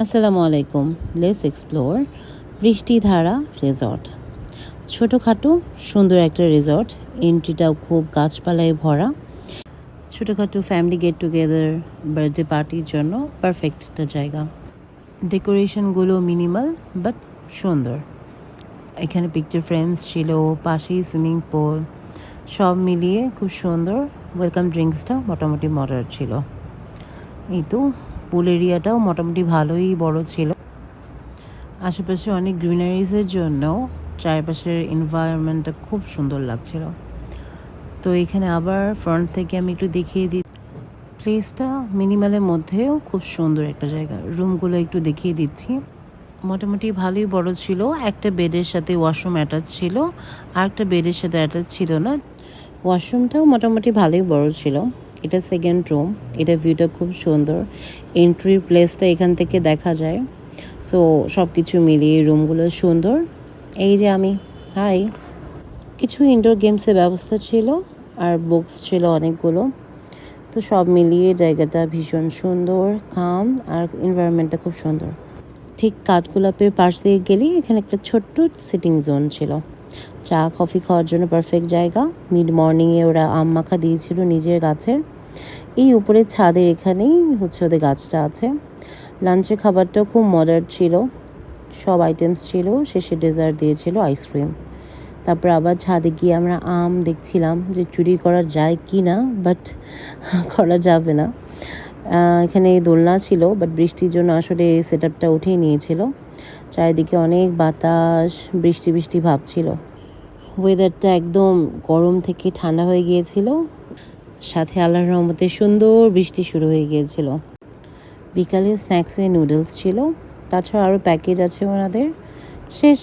আসসালামু আলাইকুম। Let's explore Brishtidhara resort. ছোটোখাটো সুন্দর একটা রিসর্ট, এন্ট্রিটাও খুব গাছপালায় ভরা। ছোটোখাটো ফ্যামিলি গেট টুগেদার, বার্থডে পার্টির জন্য পারফেক্ট একটা জায়গা। ডেকোরেশনগুলো মিনিমাল বাট সুন্দর। এখানে পিকচার ফ্রেমস ছিল, পাশেই সুইমিং পুল, সব মিলিয়ে খুব সুন্দর। ওয়েলকাম ড্রিঙ্কসটা মোটামুটি মডারেট ছিল। এই তো পুল এরিয়াটাও মোটামুটি ভালোই বড় ছিল। আশেপাশে অনেক গ্রিনারিজের জন্য চারপাশের এনভায়রনমেন্টটা খুব সুন্দর লাগছিল। তো এখানে আবার ফ্রন্ট থেকে আমি একটু দেখিয়ে দিই। প্লেসটা মিনিমালের মধ্যেও খুব সুন্দর একটা জায়গা। রুমগুলো একটু দেখিয়ে দিচ্ছি। মোটামুটি ভালোই বড় ছিল। একটা বেডের সাথে ওয়াশরুম অ্যাটাচ ছিল, আর একটা বেডের সাথে অ্যাটাচ ছিল না। ওয়াশরুমটাও মোটামুটি ভালোই বড় ছিল। এটা সেকেন্ড রুম। এটা ভিউটা খুব সুন্দর। এন্ট্রি প্লেসটা এখান থেকে দেখা যায়। সো সব কিছু মিলিয়ে রুমগুলো সুন্দর। এই যে আমি হাই, কিছু ইনডোর গেমসের ব্যবস্থা ছিল আর বুকস ছিল অনেকগুলো। তো সব মিলিয়ে জায়গাটা ভীষণ সুন্দর, কাম, আর এনভায়রনমেন্টটা খুব সুন্দর। ঠিক কাঠগোলাপের পাশ দিয়ে গেলেই এখানে একটা ছোট্ট সিটিং জোন ছিল। চা কফি খাওয়ার জন্য পারফেক্ট জায়গা। মিড মর্নিংয়ে ওরা আম মাখা দিয়েছিল নিজের গাছের। এই উপরে ছাদের এখানেই ওদের গাছটা আছে। লাঞ্চের খাবারটাও খুব মজার ছিল, সব আইটেমস ছিল। শেষে ডেজার্ট দিয়েছিল আইসক্রিম। তারপর আবার ছাদে গিয়ে আমরা আম দেখছিলাম যে চুরি করা যায় কি না, বাট করা যাবে না। এখানে দোলনা ছিল, বাট বৃষ্টির জন্য আসলে সেট আপটা উঠিয়ে নিয়েছিল। চারিদিকে অনেক বাতাস, বৃষ্টি বৃষ্টি ভাব ছিল। ওয়েদারটা একদম গরম থেকে ঠান্ডা হয়ে গিয়েছিল, সাথে আল্লাহর রহমতে সুন্দর বৃষ্টি শুরু হয়ে গিয়েছিল। বিকালে স্ন্যাক্সে নুডলস ছিল, তাছাড়া আরও প্যাকেজ আছে ওনাদের। শেষ।